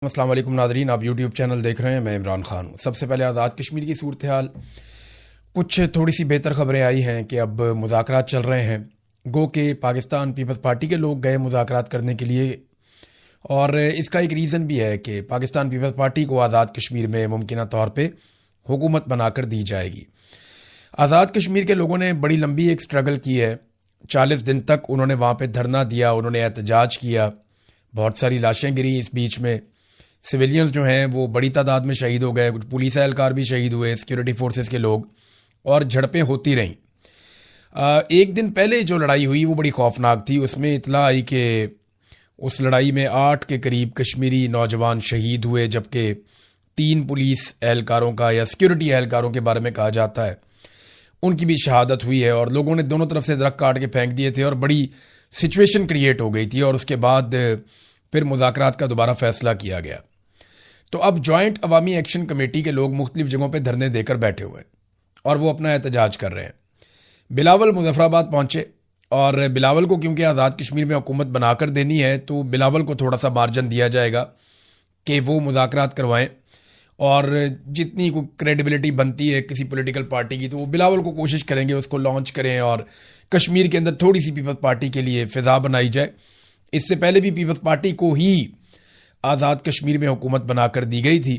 السلام علیکم ناظرین، آپ یوٹیوب چینل دیکھ رہے ہیں، میں عمران خان ہوں۔ سب سے پہلے آزاد کشمیر کی صورتحال، کچھ تھوڑی سی بہتر خبریں آئی ہیں کہ اب مذاکرات چل رہے ہیں۔ گو کہ پاکستان پیپلز پارٹی کے لوگ گئے مذاکرات کرنے کے لیے، اور اس کا ایک ریزن بھی ہے کہ پاکستان پیپلز پارٹی کو آزاد کشمیر میں ممکنہ طور پہ حکومت بنا کر دی جائے گی۔ آزاد کشمیر کے لوگوں نے بڑی لمبی ایک سٹرگل کی ہے، 40 دن تک انہوں نے وہاں پہ دھرنا دیا، انہوں نے احتجاج کیا، بہت ساری لاشیں گری اس بیچ میں، سویلینز جو ہیں وہ بڑی تعداد میں شہید ہو گئے، کچھ پولیس اہلکار بھی شہید ہوئے، سیکیورٹی فورسز کے لوگ، اور جھڑپیں ہوتی رہیں۔ ایک دن پہلے جو لڑائی ہوئی وہ بڑی خوفناک تھی، اس میں اطلاع آئی کہ اس لڑائی میں 8 کے قریب کشمیری نوجوان شہید ہوئے، جبکہ 3 پولیس اہلکاروں کا یا سیکیورٹی اہلکاروں کے بارے میں کہا جاتا ہے ان کی بھی شہادت ہوئی ہے، اور لوگوں نے دونوں طرف سے درخت کاٹ کے پھینک دیے تھے اور بڑی سچویشن کریٹ ہو گئی تھی، اور اس کے بعد پھر مذاکرات کا دوبارہ فیصلہ کیا گیا۔ تو اب جوائنٹ عوامی ایکشن کمیٹی کے لوگ مختلف جگہوں پہ دھرنے دے کر بیٹھے ہوئے ہیں اور وہ اپنا احتجاج کر رہے ہیں۔ بلاول مظفر آباد پہنچے، اور بلاول کو کیونکہ آزاد کشمیر میں حکومت بنا کر دینی ہے تو بلاول کو تھوڑا سا مارجن دیا جائے گا کہ وہ مذاکرات کروائیں، اور جتنی کوئی کریڈیبلٹی بنتی ہے کسی پولیٹیکل پارٹی کی تو وہ بلاول کو کوشش کریں گے اس کو لانچ کریں، اور کشمیر کے اندر تھوڑی سی پیپلز پارٹی کے لیے فضا بنائی جائے۔ اس سے پہلے بھی پیپلز پارٹی کو ہی آزاد کشمیر میں حکومت بنا کر دی گئی تھی،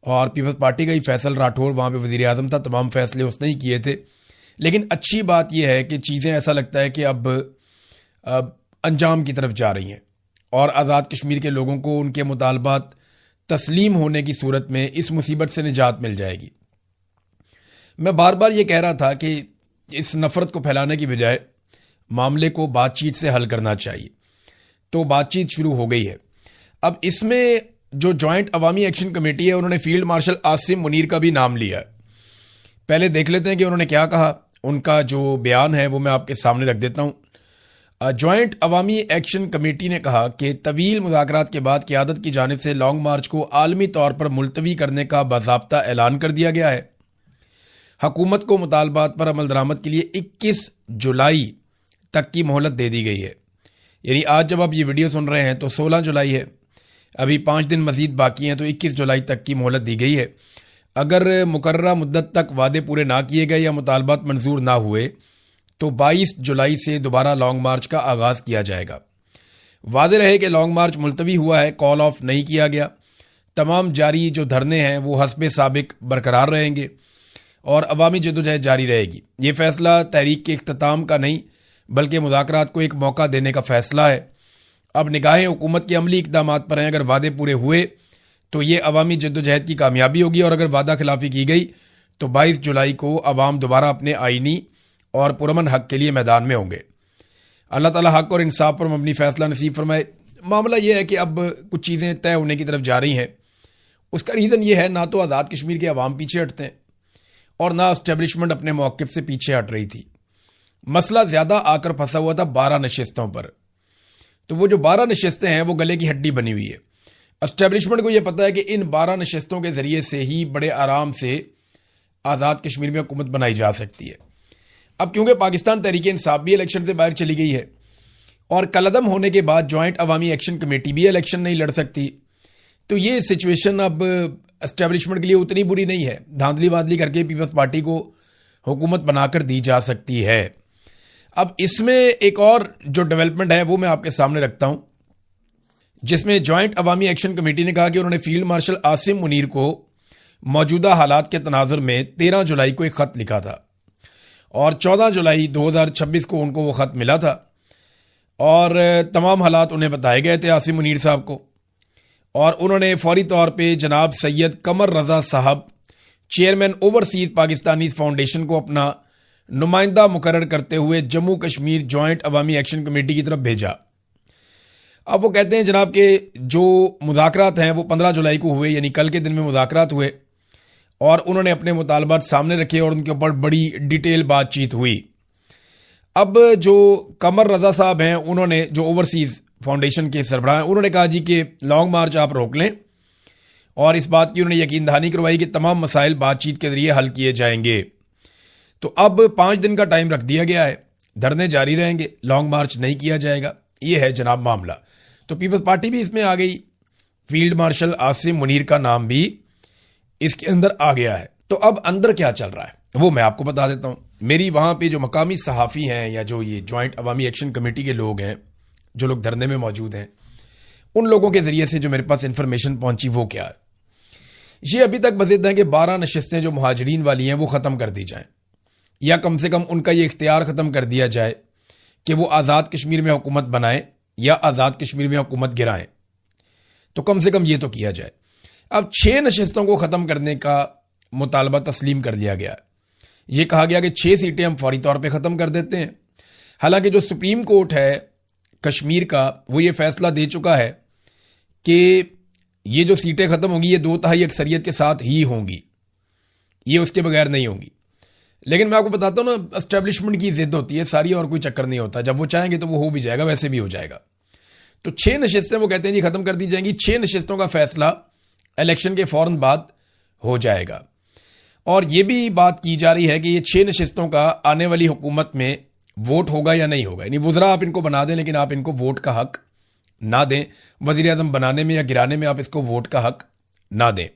اور پیپلز پارٹی کا ہی فیصل راٹھور وہاں پہ وزیر اعظم تھا، تمام فیصلے اس نے ہی کیے تھے۔ لیکن اچھی بات یہ ہے کہ چیزیں ایسا لگتا ہے کہ اب انجام کی طرف جا رہی ہیں، اور آزاد کشمیر کے لوگوں کو ان کے مطالبات تسلیم ہونے کی صورت میں اس مصیبت سے نجات مل جائے گی۔ میں بار بار یہ کہہ رہا تھا کہ اس نفرت کو پھیلانے کی بجائے معاملے کو بات چیت سے حل کرنا چاہیے، تو بات چیت شروع ہو گئی ہے۔ اب اس میں جو جوائنٹ عوامی ایکشن کمیٹی ہے انہوں نے فیلڈ مارشل عاصم منیر کا بھی نام لیا ہے۔ پہلے دیکھ لیتے ہیں کہ انہوں نے کیا کہا، ان کا جو بیان ہے وہ میں آپ کے سامنے رکھ دیتا ہوں۔ جوائنٹ عوامی ایکشن کمیٹی نے کہا کہ طویل مذاکرات کے بعد قیادت کی جانب سے لانگ مارچ کو عالمی طور پر ملتوی کرنے کا باضابطہ اعلان کر دیا گیا ہے۔ حکومت کو مطالبات پر عمل درآمد کے لیے 21 جولائی تک کی مہلت دے دی گئی ہے، یعنی آج جب آپ یہ ویڈیو سن رہے ہیں تو 16 جولائی ہے، ابھی 5 دن مزید باقی ہیں، تو 21 جولائی تک کی مہلت دی گئی ہے۔ اگر مقررہ مدت تک وعدے پورے نہ کیے گئے یا مطالبات منظور نہ ہوئے تو 22 جولائی سے دوبارہ لانگ مارچ کا آغاز کیا جائے گا۔ واضح رہے کہ لانگ مارچ ملتوی ہوا ہے، کال آف نہیں کیا گیا۔ تمام جاری جو دھرنے ہیں وہ حسب سابق برقرار رہیں گے، اور عوامی جدوجہد جاری رہے گی۔ یہ فیصلہ تحریک کے اختتام کا نہیں بلکہ مذاکرات کو ایک موقع دینے کا فیصلہ ہے۔ اب نگاہیں حکومت کے عملی اقدامات پر ہیں، اگر وعدے پورے ہوئے تو یہ عوامی جدوجہد کی کامیابی ہوگی، اور اگر وعدہ خلافی کی گئی تو 22 جولائی کو عوام دوبارہ اپنے آئینی اور پرامن حق کے لیے میدان میں ہوں گے۔ اللہ تعالیٰ حق اور انصاف پر مبنی فیصلہ نصیب فرمائے۔ معاملہ یہ ہے کہ اب کچھ چیزیں طے ہونے کی طرف جا رہی ہیں۔ اس کا ریزن یہ ہے، نہ تو آزاد کشمیر کے عوام پیچھے ہٹتے ہیں اور نہ اسٹیبلشمنٹ اپنے موقف سے پیچھے ہٹ رہی تھی۔ مسئلہ زیادہ آ کر پھنسا ہوا تھا 12 نشستوں پر، تو وہ جو 12 نشستیں ہیں وہ گلے کی ہڈی بنی ہوئی ہے۔ اسٹیبلشمنٹ کو یہ پتہ ہے کہ ان 12 نشستوں کے ذریعے سے ہی بڑے آرام سے آزاد کشمیر میں حکومت بنائی جا سکتی ہے۔ اب کیونکہ پاکستان تحریک انصاف بھی الیکشن سے باہر چلی گئی ہے، اور کالعدم ہونے کے بعد جوائنٹ عوامی ایکشن کمیٹی بھی الیکشن نہیں لڑ سکتی، تو یہ سچویشن اب اسٹیبلشمنٹ کے لیے اتنی بری نہیں ہے، دھاندلی وادلی کر کے پیپلز پارٹی کو حکومت بنا کر دی جا سکتی ہے۔ اب اس میں ایک اور جو ڈیولپمنٹ ہے وہ میں آپ کے سامنے رکھتا ہوں، جس میں جوائنٹ عوامی ایکشن کمیٹی نے کہا کہ انہوں نے فیلڈ مارشل عاصم منیر کو موجودہ حالات کے تناظر میں 13 جولائی کو ایک خط لکھا تھا، اور 14 جولائی 2026 کو ان کو وہ خط ملا تھا، اور تمام حالات انہیں بتائے گئے تھے عاصم منیر صاحب کو، اور انہوں نے فوری طور پہ جناب سید قمر رضا صاحب چیئرمین اوورسیز پاکستانی فاؤنڈیشن کو اپنا نمائندہ مقرر کرتے ہوئے جموں کشمیر جوائنٹ عوامی ایکشن کمیٹی کی طرف بھیجا۔ اب وہ کہتے ہیں جناب کہ جو مذاکرات ہیں وہ 15 جولائی کو ہوئے، یعنی کل کے دن میں مذاکرات ہوئے، اور انہوں نے اپنے مطالبات سامنے رکھے اور ان کے اوپر بڑی ڈیٹیل بات چیت ہوئی۔ اب جو قمر رضا صاحب ہیں، انہوں نے جو اوورسیز فاؤنڈیشن کے سربراہ ہیں، انہوں نے کہا جی کہ لانگ مارچ آپ روک لیں، اور اس بات کی انہوں نے یقین دہانی کروائی کہ تمام مسائل بات چیت کے ذریعے حل کیے جائیں گے۔ تو اب 5 دن کا ٹائم رکھ دیا گیا ہے، دھرنے جاری رہیں گے، لانگ مارچ نہیں کیا جائے گا، یہ ہے جناب معاملہ۔ تو پیپلز پارٹی بھی اس میں آ گئی، فیلڈ مارشل عاصم منیر کا نام بھی اس کے اندر آ گیا ہے. تو اب اندر کیا چل رہا ہے وہ میں آپ کو بتا دیتا ہوں. میری وہاں پہ جو مقامی صحافی ہیں یا جو یہ جوائنٹ عوامی ایکشن کمیٹی کے لوگ ہیں جو لوگ دھرنے میں موجود ہیں, ان لوگوں کے ذریعے سے جو میرے پاس انفارمیشن پہنچی وہ کیا ہے. یہ ابھی تک بتاتے ہیں کہ 12 نشستیں جو مہاجرین والی ہیں وہ ختم کر دی جائیں, یا کم سے کم ان کا یہ اختیار ختم کر دیا جائے کہ وہ آزاد کشمیر میں حکومت بنائیں یا آزاد کشمیر میں حکومت گرائیں. تو کم سے کم یہ تو کیا جائے. اب 6 نشستوں کو ختم کرنے کا مطالبہ تسلیم کر لیا گیا. یہ کہا گیا کہ 6 سیٹیں ہم فوری طور پہ ختم کر دیتے ہیں. حالانکہ جو سپریم کورٹ ہے کشمیر کا وہ یہ فیصلہ دے چکا ہے کہ یہ جو سیٹیں ختم ہوں گی یہ 2/3 اکثریت کے ساتھ ہی ہوں گی, یہ اس کے بغیر نہیں ہوں گی. لیکن میں آپ کو بتاتا ہوں نا, اسٹیبلشمنٹ کی ضد ہوتی ہے ساری, اور کوئی چکر نہیں ہوتا. جب وہ چاہیں گے تو وہ ہو بھی جائے گا, ویسے بھی ہو جائے گا. تو 6 نشستیں وہ کہتے ہیں جی ختم کر دی جائیں گی. 6 نشستوں کا فیصلہ الیکشن کے فوراً بعد ہو جائے گا. اور یہ بھی بات کی جا رہی ہے کہ یہ 6 نشستوں کا آنے والی حکومت میں ووٹ ہوگا یا نہیں ہوگا. یعنی وزراء آپ ان کو بنا دیں لیکن آپ ان کو ووٹ کا حق نہ دیں. وزیر اعظم بنانے میں یا گرانے میں آپ اس کو ووٹ کا حق نہ دیں.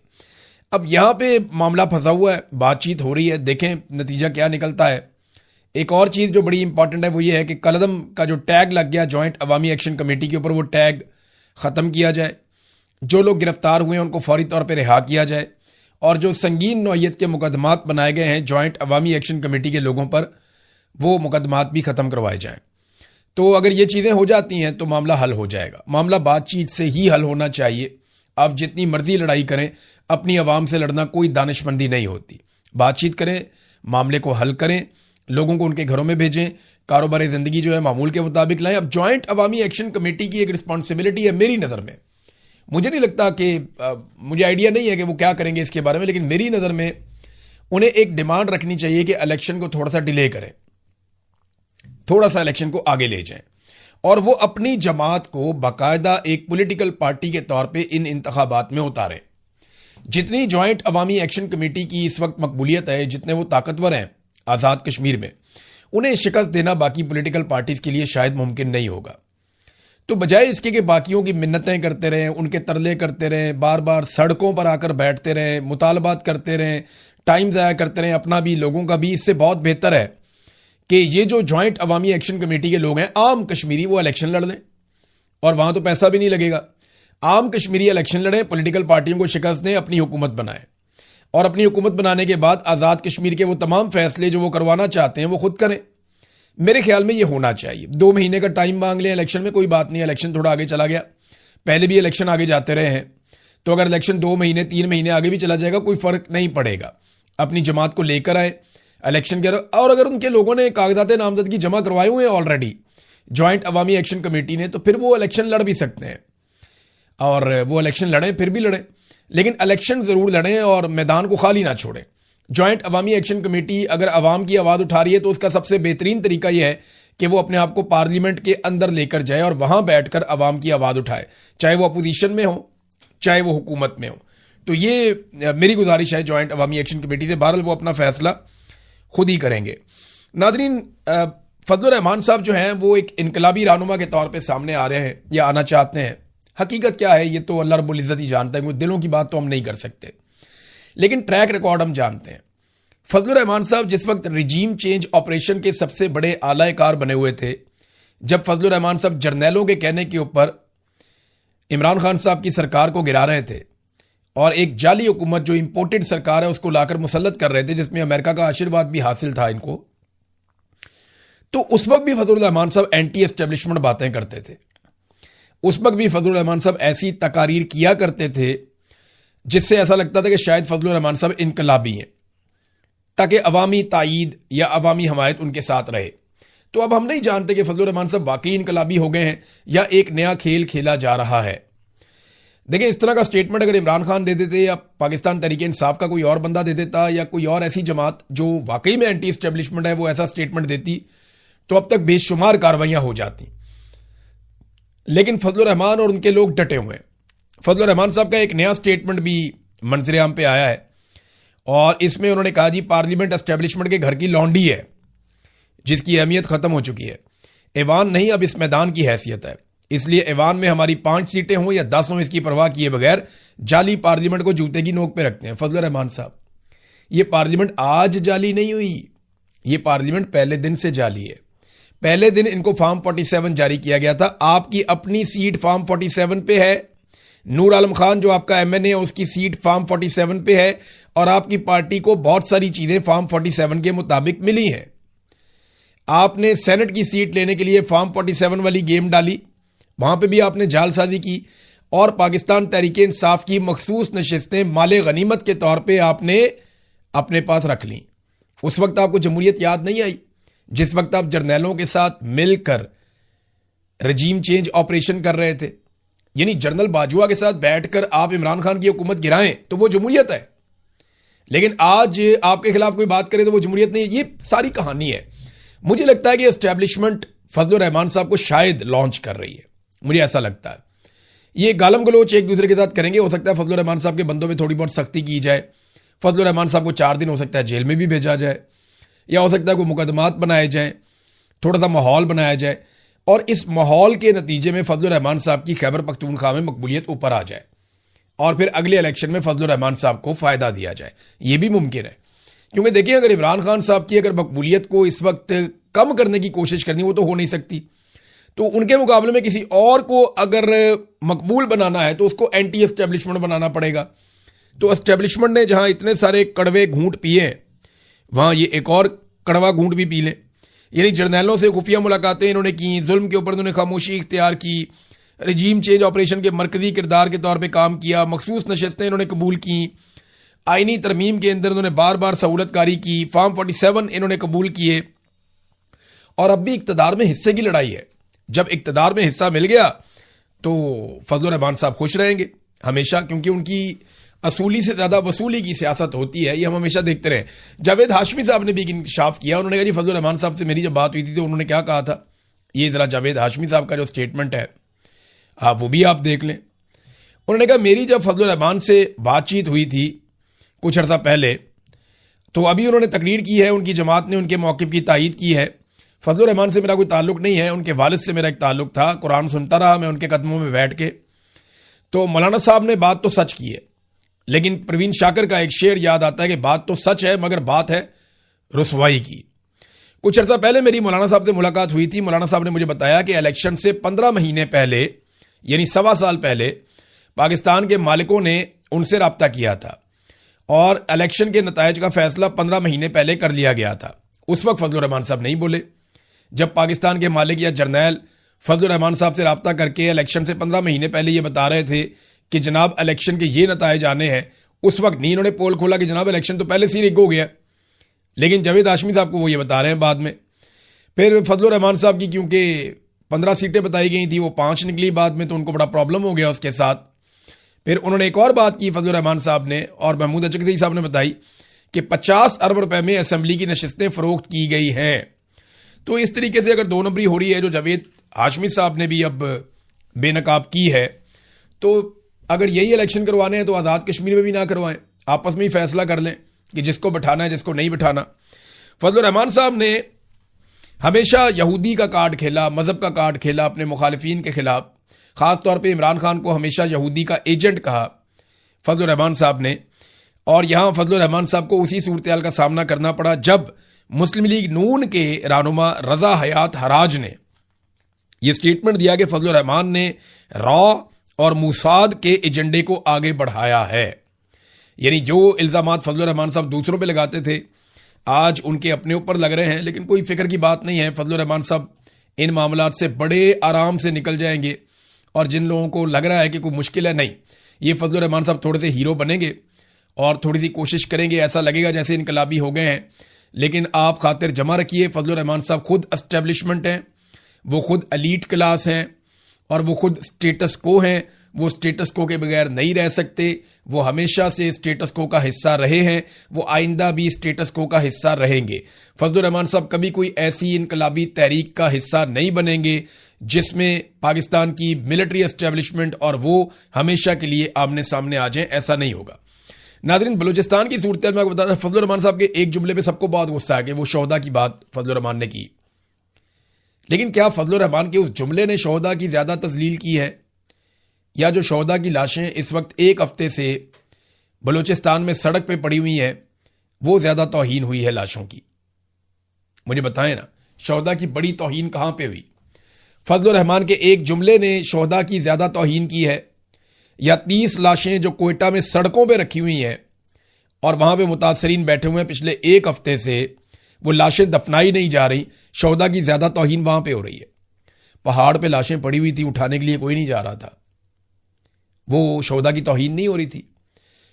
اب یہاں پہ معاملہ پھنسا ہوا ہے, بات چیت ہو رہی ہے, دیکھیں نتیجہ کیا نکلتا ہے. ایک اور چیز جو بڑی امپورٹنٹ ہے وہ یہ ہے کہ کالعدم کا جو ٹیگ لگ گیا جوائنٹ عوامی ایکشن کمیٹی کے اوپر, وہ ٹیگ ختم کیا جائے. جو لوگ گرفتار ہوئے ہیں ان کو فوری طور پہ رہا کیا جائے, اور جو سنگین نوعیت کے مقدمات بنائے گئے ہیں جوائنٹ عوامی ایکشن کمیٹی کے لوگوں پر وہ مقدمات بھی ختم کروائے جائیں. تو اگر یہ چیزیں ہو جاتی ہیں تو معاملہ حل ہو جائے گا. معاملہ بات چیت سے ہی حل ہونا چاہیے. آپ جتنی مرضی لڑائی کریں, اپنی عوام سے لڑنا کوئی دانش مندی نہیں ہوتی. بات چیت کریں, معاملے کو حل کریں, لوگوں کو ان کے گھروں میں بھیجیں, کاروبار زندگی جو ہے معمول کے مطابق لائیں. اب جوائنٹ عوامی ایکشن کمیٹی کی ایک رسپانسبلٹی ہے میری نظر میں. مجھے نہیں لگتا کہ مجھے آئیڈیا نہیں ہے کہ وہ کیا کریں گے اس کے بارے میں, لیکن میری نظر میں انہیں ایک ڈیمانڈ رکھنی چاہیے کہ الیکشن کو تھوڑا سا ڈیلے کریں, تھوڑا سا الیکشن کو آگے لے جائیں, اور وہ اپنی جماعت کو باقاعدہ ایک پولیٹیکل پارٹی کے طور پہ ان انتخابات میں اتاریں. جتنی جوائنٹ عوامی ایکشن کمیٹی کی اس وقت مقبولیت ہے, جتنے وہ طاقتور ہیں آزاد کشمیر میں, انہیں شکست دینا باقی پولیٹیکل پارٹیز کے لیے شاید ممکن نہیں ہوگا. تو بجائے اس کے کہ باقیوں کی منتیں کرتے رہیں, ان کے ترلے کرتے رہیں, بار بار سڑکوں پر آ کر بیٹھتے رہیں, مطالبات کرتے رہیں, ٹائم ضائع کرتے رہیں اپنا بھی لوگوں کا بھی, اس سے بہت بہتر ہے کہ یہ جو جوائنٹ عوامی ایکشن کمیٹی کے لوگ ہیں عام کشمیری وہ الیکشن لڑ لیں, اور وہاں تو پیسہ بھی نہیں لگے گا. عام کشمیری الیکشن لڑیں, پولیٹیکل پارٹیوں کو شکست دیں, اپنی حکومت بنائیں, اور اپنی حکومت بنانے کے بعد آزاد کشمیر کے وہ تمام فیصلے جو وہ کروانا چاہتے ہیں وہ خود کریں. میرے خیال میں یہ ہونا چاہیے. 2 مہینے کا ٹائم مانگ لیں الیکشن میں, کوئی بات نہیں, الیکشن تھوڑا آگے چلا گیا, پہلے بھی الیکشن آگے جاتے رہے ہیں, تو اگر الیکشن 2 مہینے 3 مہینے آگے بھی چلا جائے گا کوئی فرق نہیں پڑے گا. اپنی جماعت کو لے کر آئیں الیکشن کے, اور اگر ان کے لوگوں نے کاغذات نامزدگی جمع کروائے ہوئے ہیں آلریڈی جوائنٹ عوامی ایکشن کمیٹی نے, تو پھر وہ الیکشن لڑ بھی سکتے ہیں, اور وہ الیکشن لڑیں, پھر بھی لڑیں, لیکن الیکشن ضرور لڑیں اور میدان کو خالی نہ چھوڑیں. جوائنٹ عوامی ایکشن کمیٹی اگر عوام کی آواز اٹھا رہی ہے تو اس کا سب سے بہترین طریقہ یہ ہے کہ وہ اپنے آپ کو پارلیمنٹ کے اندر لے کر جائے اور وہاں بیٹھ کر عوام کی آواز اٹھائے, چاہے وہ اپوزیشن میں ہو چاہے وہ حکومت میں ہو. تو یہ میری گزارش ہے جوائنٹ عوامی ایکشن کمیٹی سے. بہرحال وہ اپنا فیصلہ خود ہی کریں گے. ناظرین, فضل الرحمان صاحب جو ہیں وہ ایک انقلابی رہنما کے طور پہ سامنے آ رہے ہیں یا آنا چاہتے ہیں. حقیقت کیا ہے یہ تو اللہ رب العزت ہی جانتا ہے, دلوں کی بات تو ہم نہیں کر سکتے, لیکن ٹریک ریکارڈ ہم جانتے ہیں. فضل الرحمان صاحب جس وقت رجیم چینج آپریشن کے سب سے بڑے اعلی کار بنے ہوئے تھے, جب فضل الرحمان صاحب جرنیلوں کے کہنے کے اوپر عمران خان صاحب کی سرکار کو گرا رہے تھے اور ایک جعلی حکومت جو امپورٹڈ سرکار ہے اس کو لا کر مسلط کر رہے تھے, جس میں امریکہ کا آشیرواد بھی حاصل تھا ان کو, تو اس وقت بھی فضل الرحمان صاحب اینٹی اسٹیبلشمنٹ باتیں کرتے تھے. اس وقت بھی فضل الرحمان صاحب ایسی تقاریر کیا کرتے تھے جس سے ایسا لگتا تھا کہ شاید فضل الرحمان صاحب انقلابی ہیں, تاکہ عوامی تائید یا عوامی حمایت ان کے ساتھ رہے. تو اب ہم نہیں جانتے کہ فضل الرحمان صاحب واقعی انقلابی ہو گئے ہیں یا ایک نیا کھیل کھیلا جا رہا ہے. دیکھیں, اس طرح کا سٹیٹمنٹ اگر عمران خان دے دیتے یا پاکستان تحریک انصاف کا کوئی اور بندہ دے دیتا یا کوئی اور ایسی جماعت جو واقعی میں اینٹی اسٹیبلشمنٹ ہے وہ ایسا سٹیٹمنٹ دیتی, تو اب تک بے شمار کاروائیاں ہو جاتی. لیکن فضل الرحمان اور ان کے لوگ ڈٹے ہوئے ہیں. فضل الرحمان صاحب کا ایک نیا سٹیٹمنٹ بھی منظر عام پہ آیا ہے, اور اس میں انہوں نے کہا جی پارلیمنٹ اسٹیبلشمنٹ کے گھر کی لانڈی ہے جس کی اہمیت ختم ہو چکی ہے, ایوان نہیں اب اس میدان کی حیثیت ہے. اس لیے ایوان میں ہماری 5 سیٹیں ہوں یا 10 ہوں، اس کی پرواہ کیے بغیر جعلی پارلیمنٹ کو جوتے کی نوک پہ رکھتے ہیں۔ فضل الرحمان صاحب، یہ پارلیمنٹ آج جعلی نہیں ہوئی، یہ پارلیمنٹ پہلے دن سے جعلی ہے۔ پہلے دن ان کو فارم 47 جاری کیا گیا تھا۔ آپ کی اپنی سیٹ فارم 47 پہ ہے، نور عالم خان جو آپ کا ایم این اے اس کی سیٹ فارم 47 پہ ہے، اور آپ کی پارٹی کو بہت ساری چیزیں فارم 47 کے مطابق ملی ہیں۔ آپ نے سینٹ کی سیٹ لینے کے لیے فارم 47 والی گیم ڈالی، وہاں پہ بھی آپ نے جعل سازی کی، اور پاکستان تحریک انصاف کی مخصوص نشستیں مال غنیمت کے طور پہ آپ نے اپنے پاس رکھ لیں۔ اس وقت آپ کو جمہوریت یاد نہیں آئی، جس وقت آپ جرنیلوں کے ساتھ مل کر رجیم چینج آپریشن کر رہے تھے، یعنی جنرل باجوہ کے ساتھ بیٹھ کر آپ عمران خان کی حکومت گرائیں تو وہ جمہوریت ہے، لیکن آج آپ کے خلاف کوئی بات کرے تو وہ جمہوریت نہیں ہے۔ یہ ساری کہانی ہے۔ مجھے لگتا ہے کہ اسٹیبلشمنٹ فضل الرحمان صاحب کو شاید لانچ کر رہی ہے، مجھے ایسا لگتا ہے۔ یہ گالم گلوچ ایک دوسرے کے ساتھ کریں گے، ہو سکتا ہے فضل الرحمان صاحب کے بندوں میں تھوڑی بہت سختی کی جائے، فضل الرحمان صاحب کو 4 دن ہو سکتا ہے جیل میں بھی بھیجا جائے، یا ہو سکتا ہے کوئی مقدمات بنائے جائیں، تھوڑا سا ماحول بنایا جائے، اور اس ماحول کے نتیجے میں فضل الرحمان صاحب کی خیبر پختونخوا میں مقبولیت اوپر آ جائے، اور پھر اگلے الیکشن میں فضل الرحمان صاحب کو فائدہ دیا جائے۔ یہ بھی ممکن ہے، کیونکہ دیکھیں اگر عمران خان صاحب کی اگر مقبولیت کو اس وقت کم کرنے کی کوشش کرنی وہ تو ہو نہیں سکتی، تو ان کے مقابلے میں کسی اور کو اگر مقبول بنانا ہے تو اس کو اینٹی اسٹیبلشمنٹ بنانا پڑے گا۔ تو اسٹیبلشمنٹ نے جہاں اتنے سارے کڑوے گھونٹ پیے ہیں، وہاں یہ ایک اور کڑوا گھونٹ بھی پی لیں۔ یعنی جرنیلوں سے خفیہ ملاقاتیں انہوں نے کی، ظلم کے اوپر انہوں نے خاموشی اختیار کی، رجیم چینج آپریشن کے مرکزی کردار کے طور پہ کام کیا، مخصوص نشستیں انہوں نے قبول کی، آئینی ترمیم کے اندر انہوں نے بار بار سہولت کاری کی، فارم 47 انہوں نے قبول کیے، اور اب بھی اقتدار میں حصے کی لڑائی ہے۔ جب اقتدار میں حصہ مل گیا تو فضل الرحمان صاحب خوش رہیں گے ہمیشہ، کیونکہ ان کی اصولی سے زیادہ وصولی کی سیاست ہوتی ہے، یہ ہم ہمیشہ دیکھتے رہے۔ جاوید ہاشمی صاحب نے بھی انکشاف کیا، انہوں نے کہا جی فضل الرحمان صاحب سے میری جب بات ہوئی تھی تو انہوں نے کیا کہا تھا، یہ ذرا جاوید ہاشمی صاحب کا جو سٹیٹمنٹ ہے وہ بھی آپ دیکھ لیں۔ انہوں نے کہا میری جب فضل الرحمان سے بات چیت ہوئی تھی کچھ عرصہ پہلے، تو ابھی انہوں نے تقریر کی ہے، ان کی جماعت نے ان کے موقف کی تائید کی ہے۔ فضل الرحمان سے میرا کوئی تعلق نہیں ہے، ان کے والد سے میرا ایک تعلق تھا، قرآن سنتا رہا میں ان کے قدموں میں بیٹھ کے۔ تو مولانا صاحب نے بات تو سچ کی ہے، لیکن پروین شاکر کا ایک شعر یاد آتا ہے کہ بات تو سچ ہے مگر بات ہے رسوائی کی۔ کچھ عرصہ پہلے میری مولانا صاحب سے ملاقات ہوئی تھی، مولانا صاحب نے مجھے بتایا کہ الیکشن سے 15 مہینے پہلے، یعنی 1.25 سال پہلے، پاکستان کے مالکوں نے ان سے رابطہ کیا تھا، اور الیکشن کے نتائج کا فیصلہ 15 مہینے پہلے کر لیا گیا تھا۔ اس وقت فضل الرحمان صاحب نہیں بولے۔ جب پاکستان کے مالک یا جرنیل فضل الرحمان صاحب سے رابطہ کر کے الیکشن سے 15 مہینے پہلے یہ بتا رہے تھے کہ جناب الیکشن کے یہ نتائج آنے ہیں، اس وقت نہیں انہوں نے پول کھولا کہ جناب الیکشن تو پہلے سے ہی رگ ہو گیا، لیکن جاوید ہاشمی صاحب کو وہ یہ بتا رہے ہیں بعد میں۔ پھر فضل الرحمان صاحب کی کیونکہ 15 سیٹیں بتائی گئی تھیں، وہ 5 نکلی بعد میں، تو ان کو بڑا پرابلم ہو گیا اس کے ساتھ۔ پھر انہوں نے ایک اور بات کی فضل الرحمان صاحب نے، اور محمود اچکزئی صاحب نے بتائی کہ 50 ارب روپے میں اسمبلی کی نشستیں فروخت کی گئی ہیں۔ تو اس طریقے سے اگر 2 نمبری ہو رہی ہے جو جاوید ہاشمی صاحب نے بھی اب بے نقاب کی ہے، تو اگر یہی الیکشن کروانے ہیں تو آزاد کشمیر میں بھی نہ کروائیں، آپس میں ہی فیصلہ کر لیں کہ جس کو بٹھانا ہے جس کو نہیں بٹھانا۔ فضل الرحمان صاحب نے ہمیشہ یہودی کا کارڈ کھیلا، مذہب کا کارڈ کھیلا اپنے مخالفین کے خلاف، خاص طور پہ عمران خان کو ہمیشہ یہودی کا ایجنٹ کہا فضل الرحمان صاحب نے، اور یہاں فضل الرحمان صاحب کو اسی صورتحال کا سامنا کرنا پڑا جب مسلم لیگ نون کے رہنما رضا حیات حراج نے یہ سٹیٹمنٹ دیا کہ فضل الرحمان نے را اور موساد کے ایجنڈے کو آگے بڑھایا ہے۔ یعنی جو الزامات فضل الرحمان صاحب دوسروں پہ لگاتے تھے آج ان کے اپنے اوپر لگ رہے ہیں، لیکن کوئی فکر کی بات نہیں ہے، فضل الرحمان صاحب ان معاملات سے بڑے آرام سے نکل جائیں گے، اور جن لوگوں کو لگ رہا ہے کہ کوئی مشکل ہے، نہیں، یہ فضل الرحمان صاحب تھوڑے سے ہیرو بنیں گے اور تھوڑی سی کوشش کریں گے، ایسا لگے گا جیسے انقلابی ہو گئے ہیں، لیکن آپ خاطر جمع رکھیے فضل الرحمان صاحب خود اسٹیبلشمنٹ ہیں، وہ خود ایلیٹ کلاس ہیں، اور وہ خود سٹیٹس کو ہیں، وہ سٹیٹس کو کے بغیر نہیں رہ سکتے، وہ ہمیشہ سے سٹیٹس کو کا حصہ رہے ہیں، وہ آئندہ بھی سٹیٹس کو کا حصہ رہیں گے۔ فضل الرحمان صاحب کبھی کوئی ایسی انقلابی تحریک کا حصہ نہیں بنیں گے جس میں پاکستان کی ملٹری اسٹیبلشمنٹ اور وہ ہمیشہ کے لیے آمنے سامنے آ جائیں، ایسا نہیں ہوگا۔ ناظرین، بلوچستان کی صورتحال میں آپ کو بتا رہا ہوں، فضل الرحمان صاحب کے ایک جملے پہ سب کو بہت غصہ ہے کہ وہ شہداء کی بات فضل الرحمان نے کی، لیکن کیا فضل الرحمان کے اس جملے نے شہداء کی زیادہ تذلیل کی ہے، یا جو شہداء کی لاشیں اس وقت ایک ہفتے سے بلوچستان میں سڑک پہ پڑی ہوئی ہیں وہ زیادہ توہین ہوئی ہے لاشوں کی؟ مجھے بتائیں نا، شہداء کی بڑی توہین کہاں پہ ہوئی؟ فضل الرحمان کے ایک جملے نے شہداء کی زیادہ توہین کی ہے، یا 30 لاشیں جو کوئٹہ میں سڑکوں پہ رکھی ہوئی ہیں اور وہاں پہ متاثرین بیٹھے ہوئے ہیں پچھلے ایک ہفتے سے، وہ لاشیں دفنائی نہیں جا رہی، شہداء کی زیادہ توہین وہاں پہ ہو رہی ہے؟ پہاڑ پہ لاشیں پڑی ہوئی تھی، اٹھانے کے لیے کوئی نہیں جا رہا تھا، وہ شہداء کی توہین نہیں ہو رہی تھی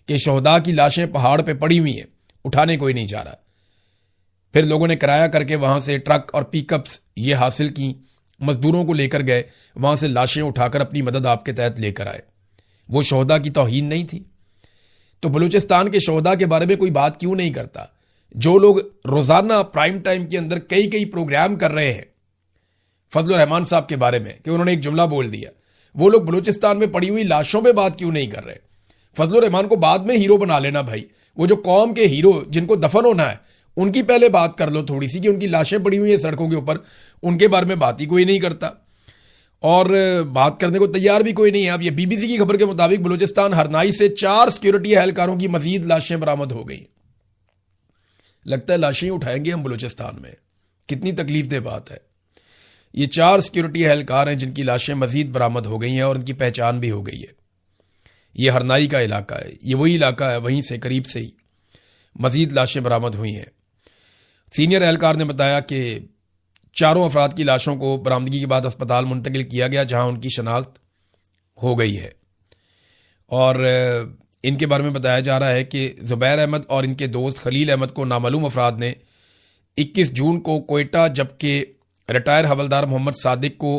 کہ شہداء کی لاشیں پہاڑ پہ پڑی ہوئی ہیں، اٹھانے کوئی نہیں جا رہا؟ پھر لوگوں نے کرایہ کر کے وہاں سے ٹرک اور پک اپس یہ حاصل کی، مزدوروں کو لے کر گئے، وہاں سے لاشیں اٹھا کر اپنی مدد آپ کے تحت لے کر آئے، وہ شہداء کی توہین نہیں تھی؟ تو بلوچستان کے شہداء کے بارے میں کوئی بات کیوں نہیں کرتا؟ جو لوگ روزانہ پرائم ٹائم کے اندر کئی پروگرام کر رہے ہیں فضل الرحمان صاحب کے بارے میں کہ انہوں نے ایک جملہ بول دیا، وہ لوگ بلوچستان میں پڑی ہوئی لاشوں پہ بات کیوں نہیں کر رہے؟ فضل الرحمان کو بعد میں ہیرو بنا لینا بھائی، وہ جو قوم کے ہیرو جن کو دفن ہونا ہے ان کی پہلے بات کر لو تھوڑی سی، کہ ان کی لاشیں پڑی ہوئی ہیں سڑکوں کے اوپر، ان کے بارے میں بات ہی کوئی نہیں کرتا اور بات کرنے کو تیار بھی کوئی نہیں ہے۔ اب یہ BBC کی خبر کے مطابق بلوچستان ہرنائی سے 4 سیکیورٹی اہلکاروں کی مزید لاشیں برآمد ہو گئی۔ لگتا ہے لاشیں اٹھائیں گے ہم بلوچستان میں، کتنی تکلیف دہ بات ہے۔ یہ 4 سیکیورٹی اہلکار ہیں جن کی لاشیں مزید برآمد ہو گئی ہیں اور ان کی پہچان بھی ہو گئی ہے۔ یہ ہرنائی کا علاقہ ہے، یہ وہی علاقہ ہے، وہیں سے قریب سے ہی مزید لاشیں برآمد ہوئی ہیں۔ سینئر اہلکار نے بتایا کہ 4 افراد کی لاشوں کو برآمدگی کے بعد اسپتال منتقل کیا گیا جہاں ان کی شناخت ہو گئی ہے، اور ان کے بارے میں بتایا جا رہا ہے کہ زبیر احمد اور ان کے دوست خلیل احمد کو نامعلوم افراد نے 21 جون کو کوئٹہ، جبکہ ریٹائر حوالدار محمد صادق کو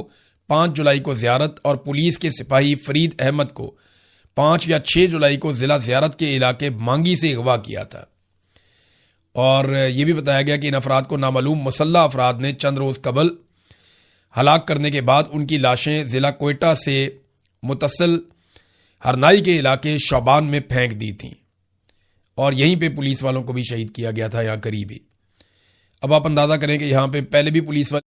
5 جولائی کو زیارت اور پولیس کے سپاہی فرید احمد کو 5 یا 6 جولائی کو ضلع زیارت کے علاقے مانگی سے اغوا کیا تھا۔ اور یہ بھی بتایا گیا کہ ان افراد کو نامعلوم مسلح افراد نے چند روز قبل ہلاک کرنے کے بعد ان کی لاشیں ضلع کوئٹہ سے متصل ہرنائی کے علاقے شعبان میں پھینک دی تھیں، اور یہیں پہ پولیس والوں کو بھی شہید کیا گیا تھا، یہاں قریب ہی۔ اب آپ اندازہ کریں کہ یہاں پہ پہلے بھی پولیس والے